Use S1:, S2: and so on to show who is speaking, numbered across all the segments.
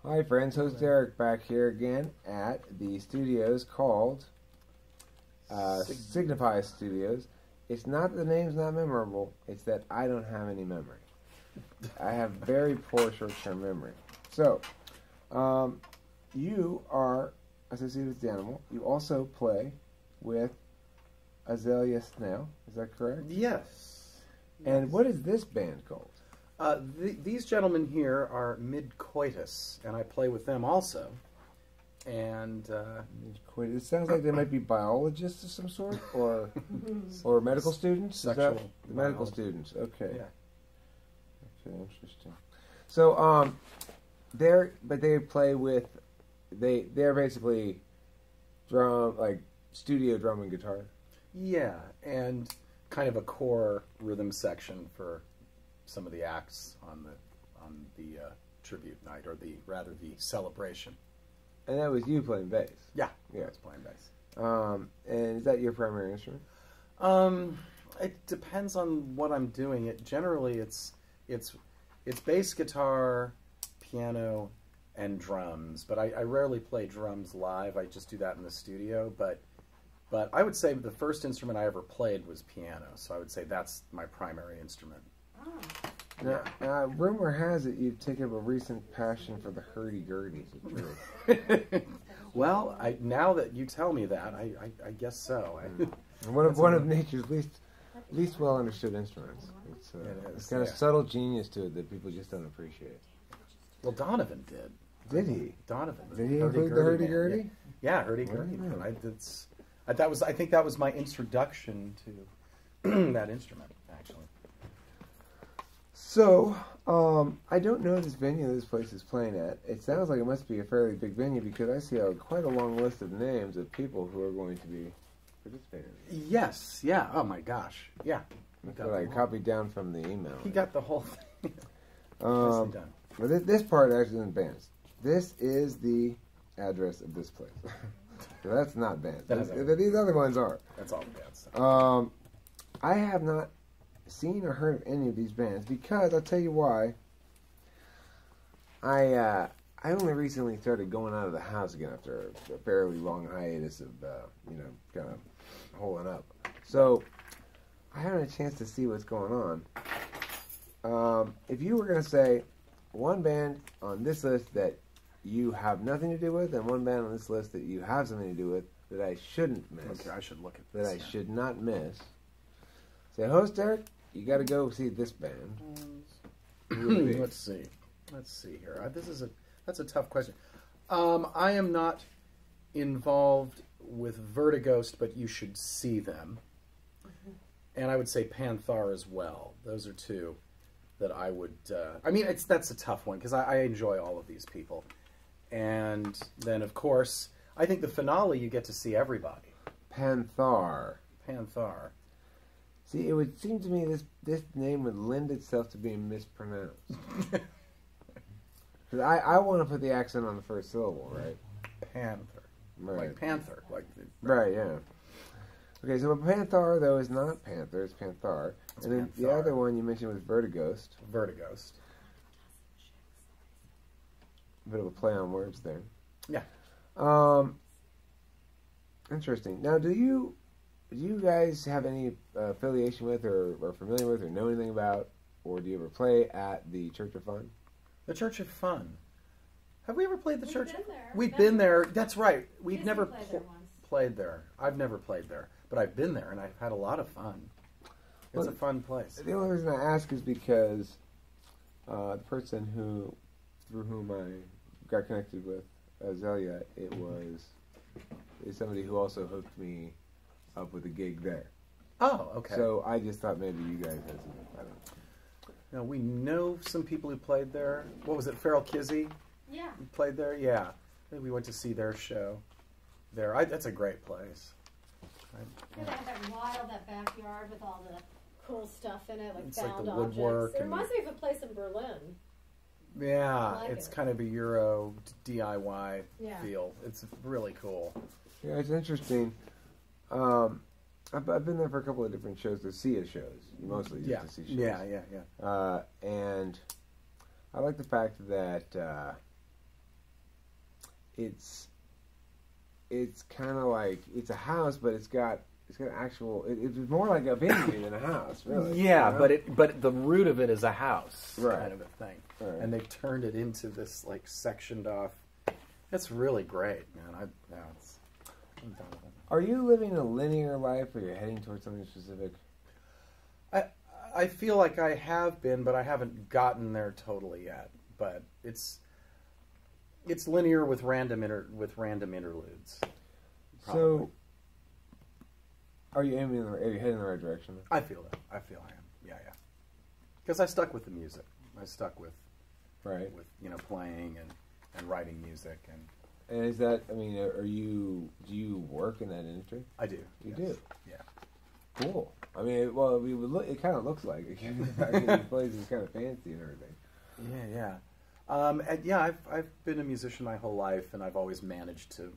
S1: Hi friends, host Eric back here again at the studios called Signify Studios. It's not that the name's not memorable, it's that I don't have any memory. I have very poor short-term memory. So, you are associated with the animal. You also play with Azelia Snail, is that correct?
S2: Yes.
S1: And what is this band called?
S2: These gentlemen here are Mid-Coitus, and I play with them also. And
S1: It sounds like they might be biologists of some sort, or medical students.
S2: Sexual
S1: medical students. Okay.
S2: Yeah.
S1: Okay, interesting. So, they play with they're basically studio drum and guitar.
S2: Yeah, and kind of a core rhythm section for some of the acts on the tribute night, or the celebration.
S1: And that was you playing bass.
S2: Yeah, I was playing bass.
S1: And is that your primary instrument?
S2: It depends on what I'm doing. Generally it's bass guitar, piano, and drums. But I rarely play drums live. I just do that in the studio. But I would say the first instrument I ever played was piano. So I would say that's my primary instrument.
S1: Oh. Now, rumor has it you've taken up a recent passion for the hurdy-gurdy. Is it true?
S2: Well, now that you tell me that, I guess so.
S1: One of nature's least well understood instruments. It's got a subtle genius to it that people just don't appreciate.
S2: Well, Donovan did.
S1: Did he?
S2: Donovan.
S1: Did he include the hurdy-gurdy?
S2: Yeah, hurdy-gurdy. I think that was my introduction to that instrument, actually.
S1: So, I don't know this venue this place is playing at. It sounds like it must be a fairly big venue because I see quite a long list of names of people who are going to be participating.
S2: Yes, yeah. Oh my gosh, yeah.
S1: That I copied down from the email.
S2: He got the whole thing.
S1: Nicely done. But this part actually isn't bands. This is the address of this place. So that's not bands. These other ones are.
S2: That's all the bad stuff.
S1: I have not seen or heard of any of these bands because I'll tell you why. I only recently started going out of the house again after a fairly long hiatus of kind of holing up. So I haven't had a chance to see what's going on. If you were going to say one band on this list that you have nothing to do with, and one band on this list that you have something to do with that I shouldn't miss,
S2: okay, I should look at this.
S1: That I should not miss. Say, host Eric, you got to go see this band.
S2: Let's see here. That's a tough question. I am not involved with Vertighost, but you should see them. And I would say Panthar as well. Those are two that I would. That's a tough one because I enjoy all of these people. And then, of course, I think the finale you get to see everybody.
S1: Panthar. See, it would seem to me this name would lend itself to being mispronounced. Because I want to put the accent on the first syllable, right?
S2: Panther.
S1: Right.
S2: Like Panther.
S1: Right, yeah. Okay, so Panthar, though, is not Panther, it's Panthar. And then the other one you mentioned was Vertighost. A bit of a play on words there.
S2: Yeah.
S1: Interesting. Now, do you guys have any affiliation with or familiar with or know anything about, or do you ever play at the Church of Fun?
S2: The Church of Fun. Have we ever played the Church?
S3: We've
S2: been there. That's right. We've
S3: Kizzy
S2: never
S3: played
S2: there. I've never played there, but I've been there and I've had a lot of fun. It's a fun place.
S1: The only reason I ask is because the person through whom I got connected with Azelia, is somebody who also hooked me up with a gig there.
S2: Oh, okay.
S1: So I just thought maybe you guys had something. I don't know.
S2: Now, we know some people who played there. What was it, Feral Kizzy?
S3: Yeah.
S2: Played there? Yeah. I think we went to see their show there. That's a great place.
S3: They have that backyard with all the cool stuff in it,
S2: it's
S3: found
S2: like the woodwork.
S3: objects. It reminds me of a place in Berlin.
S2: Yeah, it's kind of a Euro DIY feel. It's really cool.
S1: Yeah, it's interesting. I've been there for a couple of different shows, the SIA shows. Mostly just to see shows.
S2: Yeah.
S1: And I like the fact that it's kind of like it's a house, but it's got actual. It's more like a venue than a house, really.
S2: Yeah,
S1: you know?
S2: but the root of it is a house,
S1: Right.
S2: kind of a thing,
S1: Right.
S2: and they've turned it into this like sectioned off. It's really great, man. I'm done with it.
S1: Are you living a linear life, or you're heading towards something specific?
S2: I feel like I have been, but I haven't gotten there totally yet. But it's linear with random interludes. Probably.
S1: So, are you heading in the right direction?
S2: I feel that. I feel I am. Yeah. Because I stuck with the music. I stuck with
S1: Right.
S2: with playing and writing music, and
S1: And is that? I mean, do you work in that industry?
S2: I do.
S1: You
S2: yes.
S1: do.
S2: Yeah.
S1: Cool. I mean, well, it kind of looks like it. The fact that he plays is kind of fancy and everything.
S2: Yeah. And yeah, I've been a musician my whole life, and I've always managed to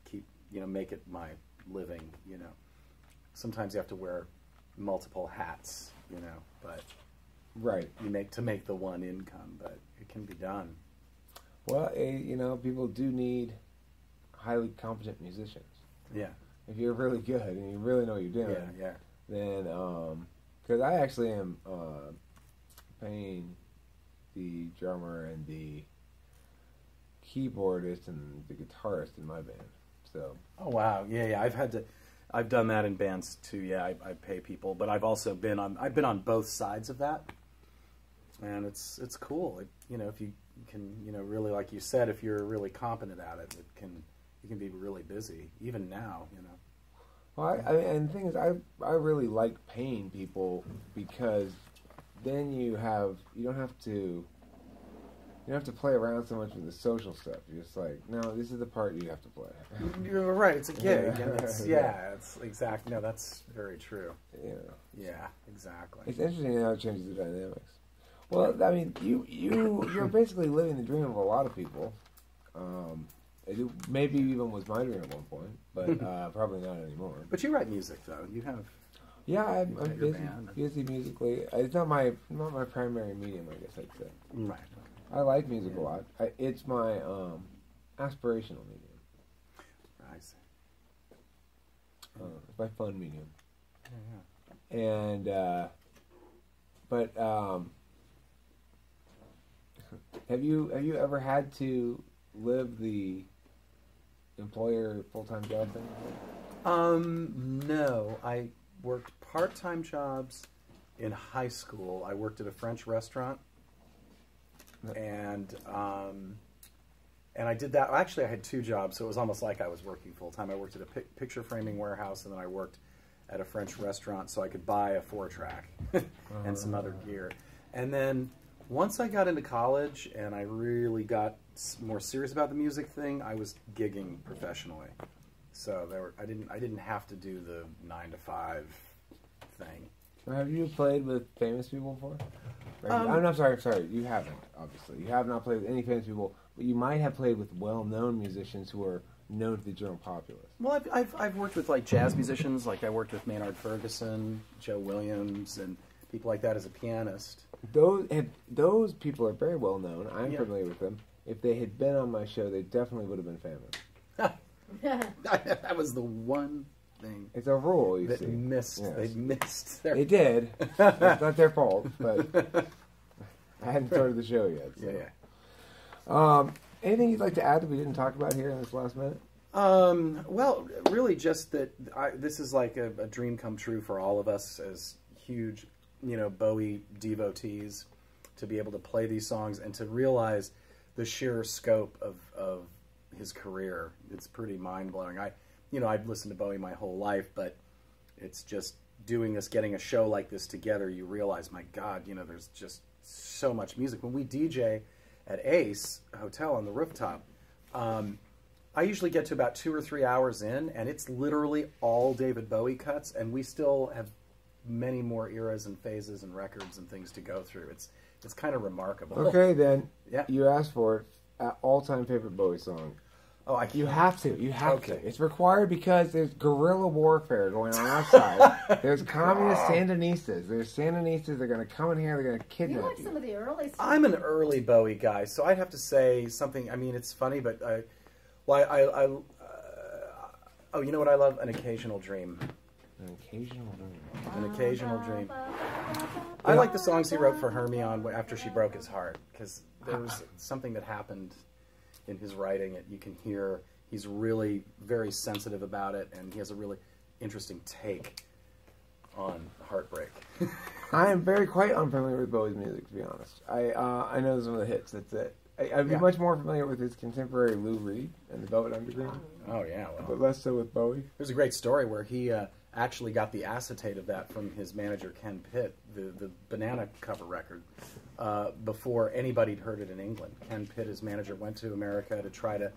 S2: keep make it my living. Sometimes you have to wear multiple hats. But
S1: Right.
S2: you make the one income, but it can be done.
S1: Well, people do need highly competent musicians.
S2: Yeah.
S1: If you're really good and you really know what you're doing,
S2: Yeah.
S1: then because I actually am paying the drummer and the keyboardist and the guitarist in my band. So.
S2: Oh wow, yeah. I've done that in bands too. Yeah, I pay people, but I've also been on both sides of that, and it's cool. If you can, really, like you said, if you're really competent at it, you can be really busy even now.
S1: Well, and the thing is, I really like paying people because then you don't have to play around so much with the social stuff. You're just like, no, this is the part you have to play.
S2: You're right. It's a gig.
S1: Yeah.
S2: And it's exactly. No, that's very true. Yeah, exactly.
S1: It's interesting how it changes the dynamics. Well, I mean, you're basically living the dream of a lot of people. It maybe even was my dream at one point, but probably not anymore.
S2: But you write music, though. You have.
S1: Yeah, I'm
S2: your band.
S1: busy musically. It's not my primary medium, I guess I'd say.
S2: Right.
S1: I like music a lot. It's my aspirational medium.
S2: I see.
S1: It's my fun medium.
S2: Yeah.
S1: And but have you ever had to live the employer full-time job thing?
S2: No. I worked part-time jobs in high school. I worked at a French restaurant, and I did that. Actually, I had two jobs, so it was almost like I was working full-time. I worked at a picture framing warehouse, and then I worked at a French restaurant so I could buy a 4-track and some other gear. And then once I got into college and I really got more serious about the music thing, I was gigging professionally. So I didn't have to do the 9 to 5 thing.
S1: So have you played with famous people before? I'm sorry. You haven't, obviously. You have not played with any famous people, but you might have played with well-known musicians who are known to the general populace.
S2: Well, I've worked with like jazz musicians. Like I worked with Maynard Ferguson, Joe Williams, and people like that as a pianist.
S1: Those people are very well known. I'm familiar with them. If they had been on my show, they definitely would have been famous.
S2: That was the one thing.
S1: It's a rule, you
S2: that
S1: see.
S2: Missed.
S1: Yes.
S2: They missed. Their...
S1: They did. It's not their fault, but I hadn't started the show yet. So.
S2: Yeah.
S1: Anything you'd like to add that we didn't talk about here in this last minute?
S2: Well, really just that this is like a dream come true for all of us as huge, Bowie devotees, to be able to play these songs and to realize the sheer scope of his career. It's pretty mind-blowing. I've listened to Bowie my whole life, but it's just doing this, getting a show like this together, you realize, my God, there's just so much music. When we DJ at Ace Hotel on the rooftop, I usually get to about 2 or 3 hours in, and it's literally all David Bowie cuts, and we still have many more eras and phases and records and things to go through. It's kind of remarkable.
S1: Okay, then.
S2: Yeah.
S1: You asked for it. All-time favorite Bowie song.
S2: Oh,
S1: You have to. You have
S2: Okay.
S1: to. It's required because there's guerrilla warfare going on outside. There's communist Sandinistas. There's Sandinistas that are going to come in here. They're going to
S3: You
S1: kidnap
S3: like
S1: you.
S3: some of the early songs.
S2: I'm an early Bowie guy, so I'd have to say something. I mean, it's funny, but Well, oh, you know what I love? An Occasional Dream.
S1: An Occasional Dream.
S2: An Occasional Dream. I like the songs he wrote for Hermione after she broke his heart, because there was something that happened in his writing. You can hear he's really very sensitive about it, and he has a really interesting take on heartbreak.
S1: I am quite unfamiliar with Bowie's music, to be honest. I know some of the hits. That's it. I'd be much more familiar with his contemporary Lou Reed and the Velvet Underground.
S2: Oh yeah, well,
S1: but less so with Bowie.
S2: There's a great story where he actually got the acetate of that from his manager Ken Pitt, the Banana cover record, before anybody'd heard it in England. Ken Pitt, his manager, went to America to try to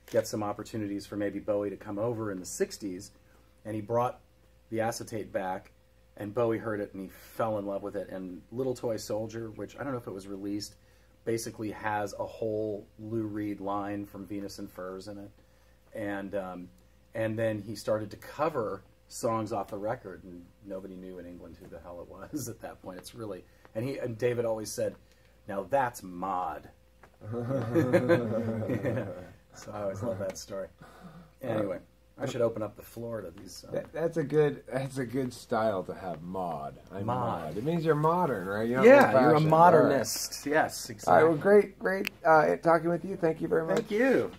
S2: get some opportunities for maybe Bowie to come over in the '60s, and he brought the acetate back, and Bowie heard it and he fell in love with it. And Little Toy Soldier, which I don't know if it was released, basically has a whole Lou Reed line from Venus and Furs in it, and then he started to cover songs off the record, and nobody knew in England who the hell it was at that point. It's really, and David always said, "Now that's mod." Yeah. So I always love that story. Anyway, I should open up the floor to these.
S1: That's a good style to have, mod. Mod. It means you're modern, right? You're
S2: you're a modernist. Right. Yes, exactly.
S1: All right. Well, great talking with you. Thank you very much.
S2: Thank you.